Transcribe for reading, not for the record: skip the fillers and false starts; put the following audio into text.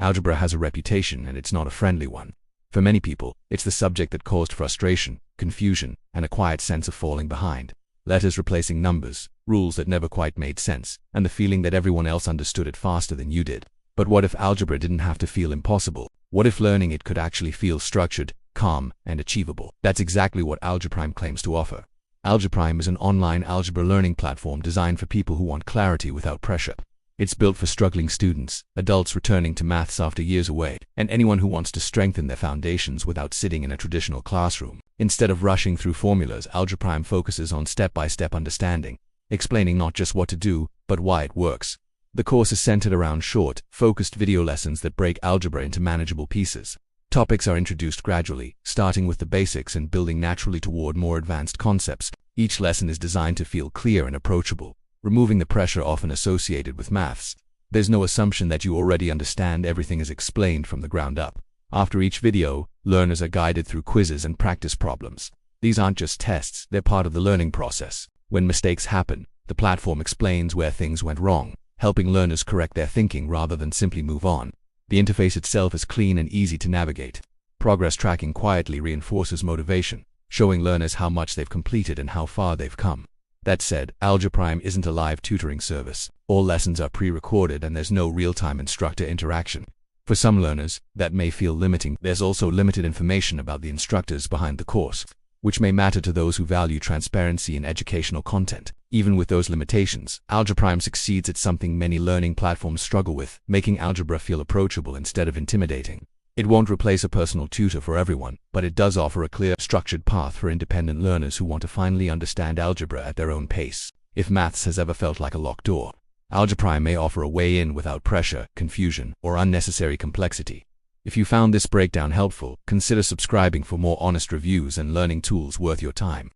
Algebra has a reputation, and it's not a friendly one. For many people, it's the subject that caused frustration, confusion, and a quiet sense of falling behind. Letters replacing numbers, rules that never quite made sense, and the feeling that everyone else understood it faster than you did. But what if algebra didn't have to feel impossible? What if learning it could actually feel structured, calm, and achievable? That's exactly what Algebra claims to offer. Algebra is an online algebra learning platform designed for people who want clarity without pressure. It's built for struggling students, adults returning to maths after years away, and anyone who wants to strengthen their foundations without sitting in a traditional classroom. Instead of rushing through formulas, Algebra focuses on step-by-step understanding, explaining not just what to do, but why it works. The course is centered around short, focused video lessons that break algebra into manageable pieces. Topics are introduced gradually, starting with the basics and building naturally toward more advanced concepts. Each lesson is designed to feel clear and approachable, removing the pressure often associated with maths. There's no assumption that you already understand. Everything is explained from the ground up. After each video, learners are guided through quizzes and practice problems. These aren't just tests, they're part of the learning process. When mistakes happen, the platform explains where things went wrong, helping learners correct their thinking rather than simply move on. The interface itself is clean and easy to navigate. Progress tracking quietly reinforces motivation, showing learners how much they've completed and how far they've come. That said, Algebra isn't a live tutoring service. All lessons are pre-recorded and there's no real-time instructor interaction. For some learners, that may feel limiting. There's also limited information about the instructors behind the course, which may matter to those who value transparency in educational content. Even with those limitations, Algebra succeeds at something many learning platforms struggle with, making algebra feel approachable instead of intimidating. It won't replace a personal tutor for everyone, but it does offer a clear, structured path for independent learners who want to finally understand algebra at their own pace. If maths has ever felt like a locked door, Algebra may offer a way in without pressure, confusion, or unnecessary complexity. If you found this breakdown helpful, consider subscribing for more honest reviews and learning tools worth your time.